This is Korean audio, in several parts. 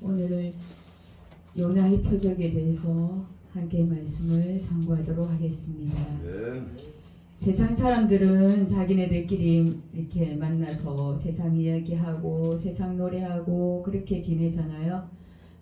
오늘 요나의 표적에 대해서 함께 말씀을 상고하도록 하겠습니다. 세상 사람들은 자기네들끼리 이렇게 만나서 세상 이야기하고 세상 노래하고 그렇게 지내잖아요.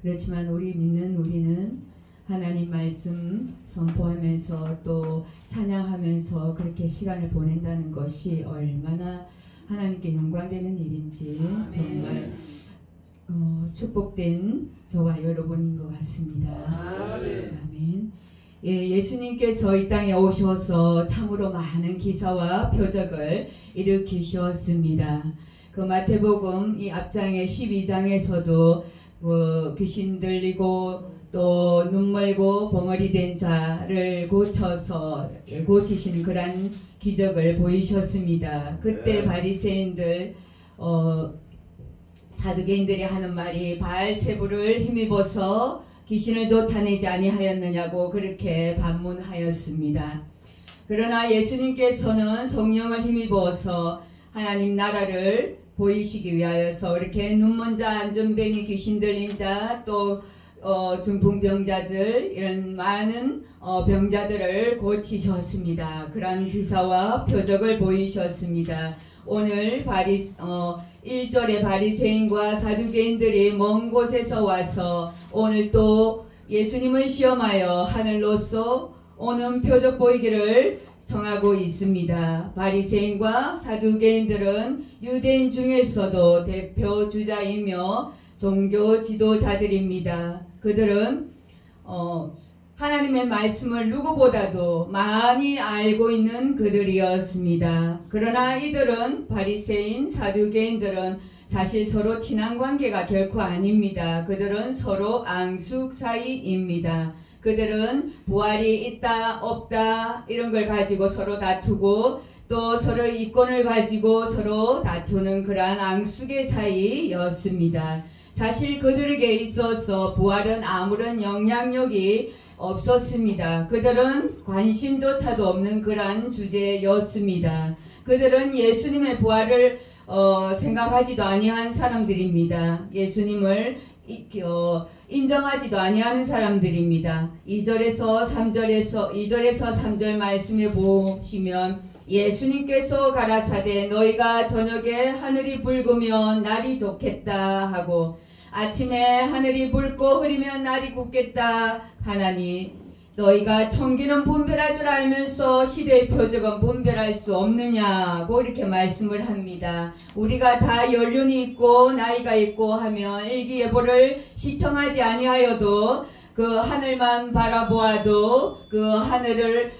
그렇지만 우리는 하나님 말씀 선포하면서 또 찬양하면서 그렇게 시간을 보낸다는 것이 얼마나 하나님께 영광되는 일인지 정말 축복된 저와 여러분인 것 같습니다. 아멘. 예수님께서 이 땅에 오셔서 참으로 많은 기사와 표적을 일으키셨습니다. 그 마태복음 이 앞장의 12장에서도 귀신 들리고 또 눈 멀고 벙어리 된 자를 고쳐서 고치시는 그런 기적을 보이셨습니다. 그때 바리새인들 사두개인들이 하는 말이 바알세불을 힘입어서 귀신을 쫓아내지 아니하였느냐고 그렇게 반문하였습니다. 그러나 예수님께서는 성령을 힘입어서 하나님 나라를 보이시기 위하여서 이렇게 눈먼 자, 안전뱅이, 귀신 들린 자, 또 중풍병자들 이런 많은 병자들을 고치셨습니다. 그런 기사와 표적을 보이셨습니다. 오늘 1절에 바리새인과 사두개인들이 먼 곳에서 와서 오늘 또 예수님을 시험하여 하늘로서 오는 표적 보이기를 청하고 있습니다. 바리새인과 사두개인들은 유대인 중에서도 대표 주자이며 종교 지도자들입니다. 그들은 하나님의 말씀을 누구보다도 많이 알고 있는 그들이었습니다. 그러나 이들은 바리새인, 사두개인들은 사실 서로 친한 관계가 결코 아닙니다. 그들은 서로 앙숙 사이입니다. 그들은 부활이 있다 없다 이런 걸 가지고 서로 다투고 또 서로 이권을 가지고 서로 다투는 그러한 앙숙의 사이였습니다. 사실 그들에게 있어서 부활은 아무런 영향력이 없었습니다. 그들은 관심조차도 없는 그러한 주제였습니다. 그들은 예수님의 부활을 생각하지도 아니한 사람들입니다. 예수님을 인정하지도 아니하는 사람들입니다. 2절에서 3절 말씀에 보시면 예수님께서 가라사대 너희가 저녁에 하늘이 붉으면 날이 좋겠다 하고 아침에 하늘이 붉고 흐리면 날이 굳겠다 하나니 너희가 청기는 분별할 줄 알면서 시대의 표적은 분별할 수 없느냐고 이렇게 말씀을 합니다. 우리가 다 연륜이 있고 나이가 있고 하면 일기예보를 시청하지 아니하여도 그 하늘만 바라보아도 그 하늘을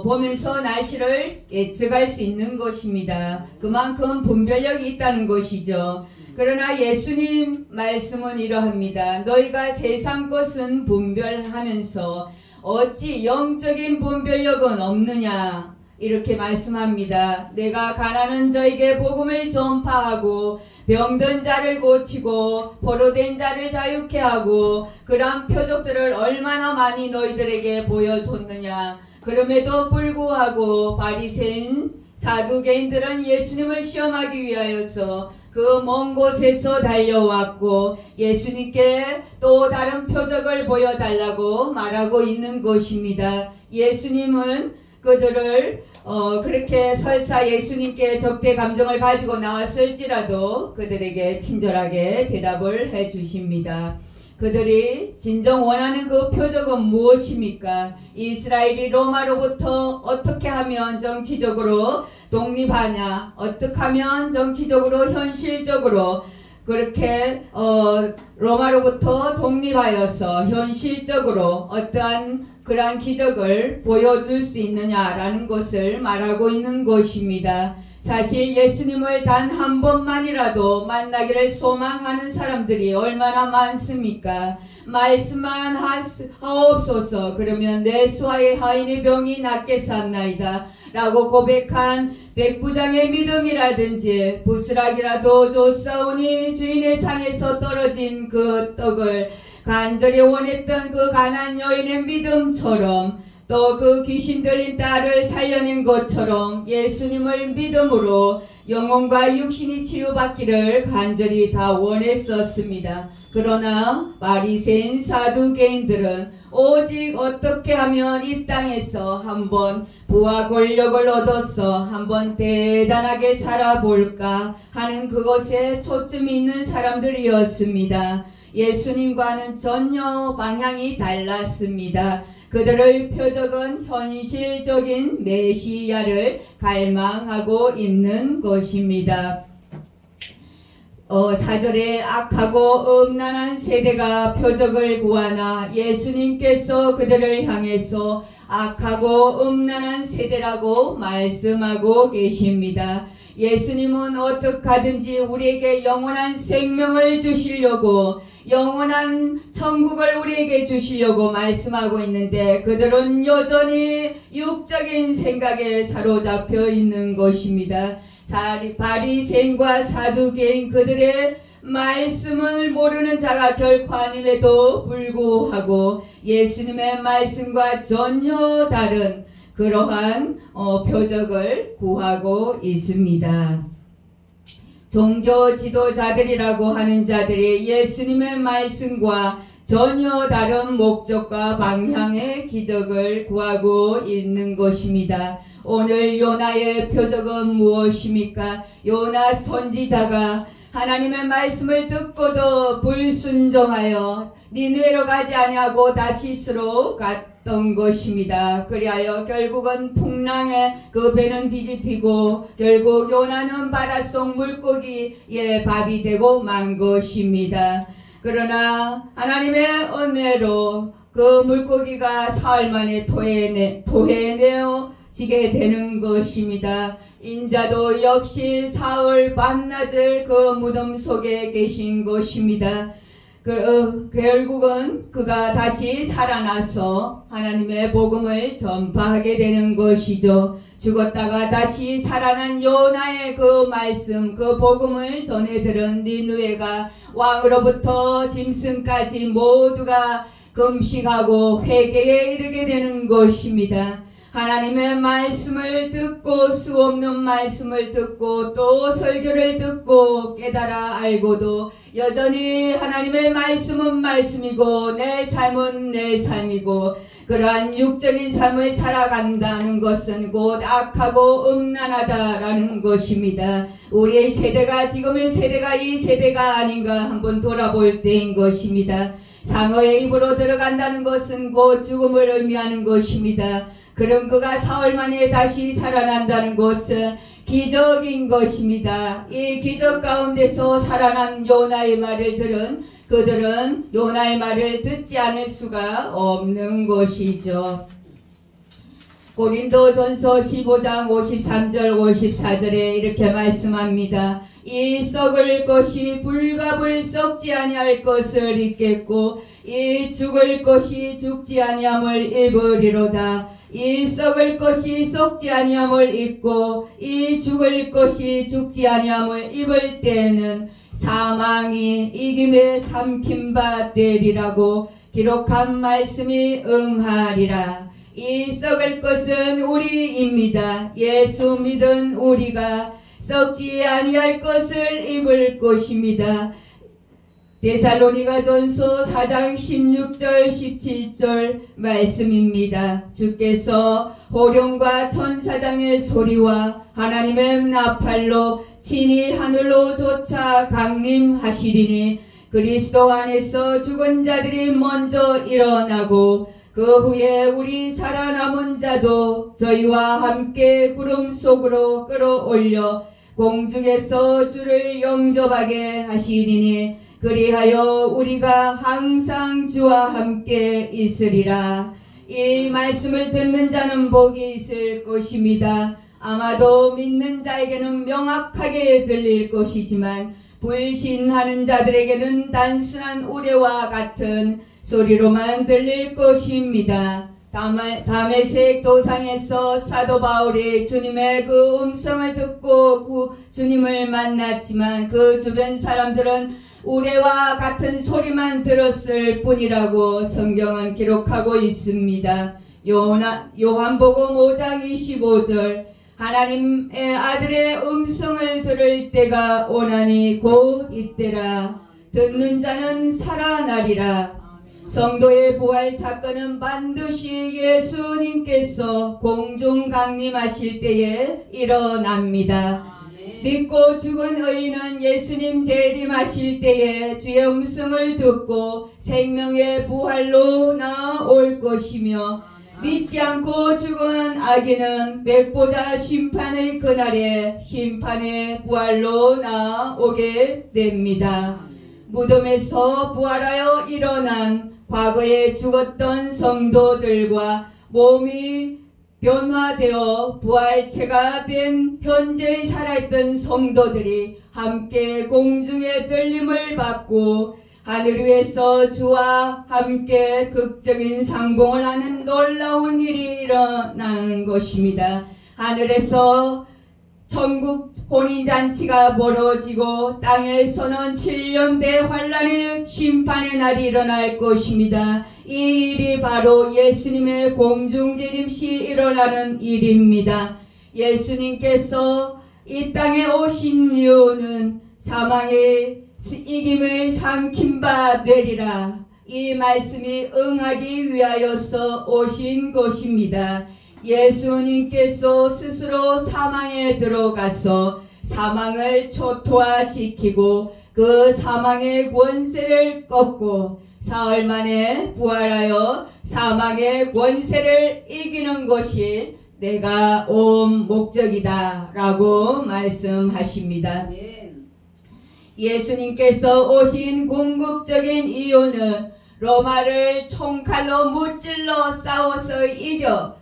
보면서 날씨를 예측할 수 있는 것입니다. 그만큼 분별력이 있다는 것이죠. 그러나 예수님 말씀은 이러합니다. 너희가 세상 것은 분별하면서 어찌 영적인 분별력은 없느냐 이렇게 말씀합니다. 내가 가난한 자에게 복음을 전파하고 병든 자를 고치고 포로된 자를 자유케 하고 그러한 표적들을 얼마나 많이 너희들에게 보여줬느냐. 그럼에도 불구하고 바리새인 사두개인들은 예수님을 시험하기 위하여서 그 먼 곳에서 달려왔고 예수님께 또 다른 표적을 보여달라고 말하고 있는 것입니다. 예수님은 그들을 그렇게 설사 예수님께 적대 감정을 가지고 나왔을지라도 그들에게 친절하게 대답을 해 주십니다. 그들이 진정 원하는 그 표적은 무엇입니까? 이스라엘이 로마로부터 어떻게 하면 정치적으로 독립하냐? 어떻게 하면 정치적으로 현실적으로 그렇게 로마로부터 독립하여서 현실적으로 어떠한 그러한 기적을 보여줄 수 있느냐라는 것을 말하고 있는 것입니다. 사실 예수님을 단 한 번만이라도 만나기를 소망하는 사람들이 얼마나 많습니까? 말씀만 하옵소서. 그러면 내 수하의 하인의 병이 낫게 샀나이다 라고 고백한 백부장의 믿음이라든지 부스락이라도 줬사오니 주인의 상에서 떨어진 그 떡을 간절히 원했던 그 가난한 여인의 믿음처럼 또 그 귀신 들린 딸을 살려낸 것처럼 예수님을 믿음으로 영혼과 육신이 치유받기를 간절히 다 원했었습니다. 그러나 바리새인 사두개인들은 오직 어떻게 하면 이 땅에서 한번 부와 권력을 얻어서 한번 대단하게 살아볼까 하는 그것에 초점이 있는 사람들이었습니다. 예수님과는 전혀 방향이 달랐습니다. 그들의 표적은 현실적인 메시아를 갈망하고 있는 것입니다. 4절에 악하고 음란한 세대가 표적을 구하나 예수님께서 그들을 향해서 악하고 음란한 세대라고 말씀하고 계십니다. 예수님은 어떻게 하든지 우리에게 영원한 생명을 주시려고 영원한 천국을 우리에게 주시려고 말씀하고 있는데 그들은 여전히 육적인 생각에 사로잡혀 있는 것입니다. 바리새인과 사두개인 그들의 말씀을 모르는 자가 결코 아님에도 불구하고 예수님의 말씀과 전혀 다른 그러한 표적을 구하고 있습니다. 종교 지도자들이라고 하는 자들이 예수님의 말씀과 전혀 다른 목적과 방향의 기적을 구하고 있는 것입니다. 오늘 요나의 표적은 무엇입니까? 요나 선지자가 하나님의 말씀을 듣고도 불순종하여 니느웨로 가지 아니하고 다시스로 갔던 것입니다. 그리하여 결국은 풍랑에 그 배는 뒤집히고 결국 요나는 바닷속 물고기의 밥이 되고 만 것입니다. 그러나 하나님의 은혜로 그 물고기가 사흘 만에 토해내어지게 되는 것입니다. 인자도 역시 사흘 밤낮을 그 무덤 속에 계신 것입니다. 결국은 그가 다시 살아나서 하나님의 복음을 전파하게 되는 것이죠. 죽었다가 다시 살아난 요나의 그 말씀, 그 복음을 전해들은 니느웨가 왕으로부터 짐승까지 모두가 금식하고 회개에 이르게 되는 것입니다. 하나님의 말씀을 듣고 수없는 말씀을 듣고 또 설교를 듣고 깨달아 알고도 여전히 하나님의 말씀은 말씀이고 내 삶은 내 삶이고 그러한 육적인 삶을 살아간다는 것은 곧 악하고 음란하다라는 것입니다. 우리의 세대가 지금의 세대가 이 세대가 아닌가 한번 돌아볼 때인 것입니다. 상어의 입으로 들어간다는 것은 곧 죽음을 의미하는 것입니다. 그럼 그가 사흘 만에 다시 살아난다는 것은 기적인 것입니다. 이 기적 가운데서 살아난 요나의 말을 들은 그들은 요나의 말을 듣지 않을 수가 없는 것이죠. 고린도전서 15장 53절 54절에 이렇게 말씀합니다. 이 썩을 것이 불갑을 썩지 아니할 것을 입겠고 이 죽을 것이 죽지 아니함을 입으리로다. 이 썩을 것이 썩지 아니함을 입고 이 죽을 것이 죽지 아니함을 입을 때에는 사망이 이김에 삼킴바 되리라고 기록한 말씀이 응하리라. 이 썩을 것은 우리입니다. 예수 믿은 우리가 썩지 아니할 것을 입을 것입니다. 데살로니가전서 4장 16절 17절 말씀입니다. 주께서 호령과 천사장의 소리와 하나님의 나팔로 친히 하늘로 쫓아 강림하시리니 그리스도 안에서 죽은 자들이 먼저 일어나고 그 후에 우리 살아남은 자도 저희와 함께 구름 속으로 끌어올려 공중에서 주를 영접하게 하시리니 그리하여 우리가 항상 주와 함께 있으리라. 이 말씀을 듣는 자는 복이 있을 것입니다. 아마도 믿는 자에게는 명확하게 들릴 것이지만 불신하는 자들에게는 단순한 우레와 같은 소리로만 들릴 것입니다. 다메섹 도상에서 사도 바울이 주님의 그 음성을 듣고 주님을 만났지만 그 주변 사람들은 우레와 같은 소리만 들었을 뿐이라고 성경은 기록하고 있습니다. 요한복음 5장 25절 하나님의 아들의 음성을 들을 때가 오나니 곧 이때라. 듣는 자는 살아나리라. 성도의 부활 사건은 반드시 예수님께서 공중 강림하실 때에 일어납니다. 믿고 죽은 의인은 예수님 재림하실 때에 주의 음성을 듣고 생명의 부활로 나올 것이며, 믿지 않고 죽은 악인은 백보자 심판의 그날에 심판의 부활로 나오게 됩니다. 무덤에서 부활하여 일어난 과거에 죽었던 성도들과 몸이 변화되어 부활체가 된 현재 살아있던 성도들이 함께 공중의 들림을 받고 하늘 위에서 주와 함께 극적인 상봉을 하는 놀라운 일이 일어나는 것입니다. 하늘에서 천국 혼인잔치가 벌어지고 땅에서는 7년 대환란의 심판의 날이 일어날 것입니다. 이 일이 바로 예수님의 공중재림시 일어나는 일입니다. 예수님께서 이 땅에 오신 이유는 사망의 이김을 삼킨 바 되리라. 이 말씀이 응하기 위하여서 오신 것입니다. 예수님께서 스스로 사망에 들어가서 사망을 초토화시키고 그 사망의 권세를 꺾고 사흘 만에 부활하여 사망의 권세를 이기는 것이 내가 온 목적이다 라고 말씀하십니다. 예수님께서 오신 궁극적인 이유는 로마를 총칼로 무찔러 싸워서 이겨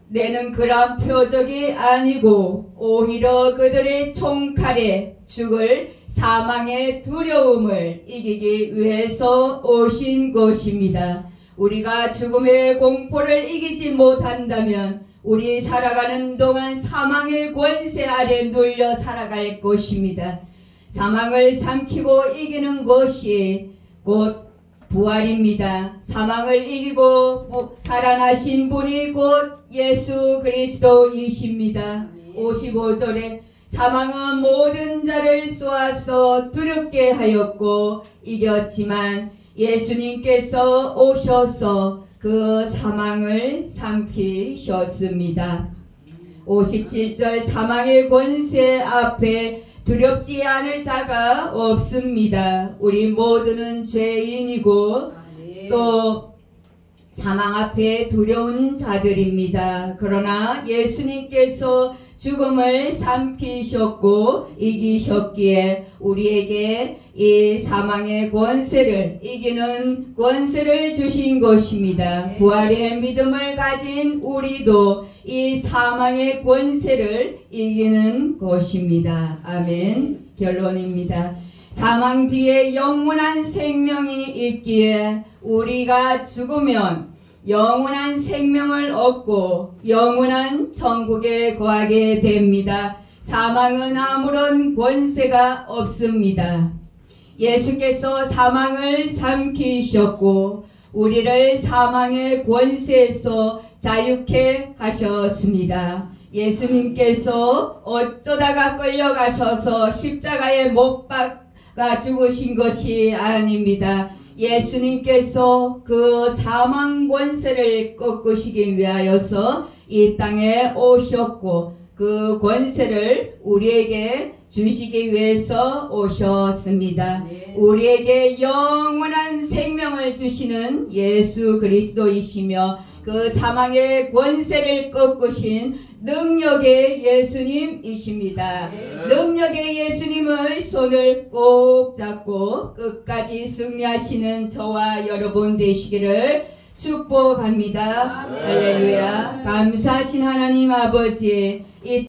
내는 그런 표적이 아니고 오히려 그들의 총칼에 죽을 사망의 두려움을 이기기 위해서 오신 것입니다. 우리가 죽음의 공포를 이기지 못한다면 우리 살아가는 동안 사망의 권세 아래 눌려 살아갈 것입니다. 사망을 삼키고 이기는 것이 곧 부활입니다. 사망을 이기고 살아나신 분이 곧 예수 그리스도이십니다. 55절에 사망은 모든 자를 쏘아서 두렵게 하였고 이겼지만 예수님께서 오셔서 그 사망을 삼키셨습니다. 57절 사망의 권세 앞에 두렵지 않을 자가 없습니다. 우리 모두는 죄인이고 또 사망 앞에 두려운 자들입니다. 그러나 예수님께서 죽음을 삼키셨고 이기셨기에 우리에게 이 사망의 권세를 이기는 권세를 주신 것입니다. 부활의 믿음을 가진 우리도 이 사망의 권세를 이기는 것입니다. 아멘. 결론입니다. 사망 뒤에 영원한 생명이 있기에 우리가 죽으면 영원한 생명을 얻고 영원한 천국에 거하게 됩니다. 사망은 아무런 권세가 없습니다. 예수께서 사망을 삼키셨고 우리를 사망의 권세에서 자유케 하셨습니다. 예수님께서 어쩌다가 끌려가셔서 십자가에 못 박아 죽으신 것이 아닙니다. 예수님께서 그 사망 권세를 꺾으시기 위하여서 이 땅에 오셨고 그 권세를 우리에게 주시기 위해서 오셨습니다. 우리에게 영원한 생명을 주시는 예수 그리스도이시며 그 사망의 권세를 꺾으신 능력의 예수님이십니다. 능력의 예수님의 손을 꼭 잡고 끝까지 승리하시는 저와 여러분 되시기를 축복합니다. 할렐루야. 감사하신 하나님 아버지, 이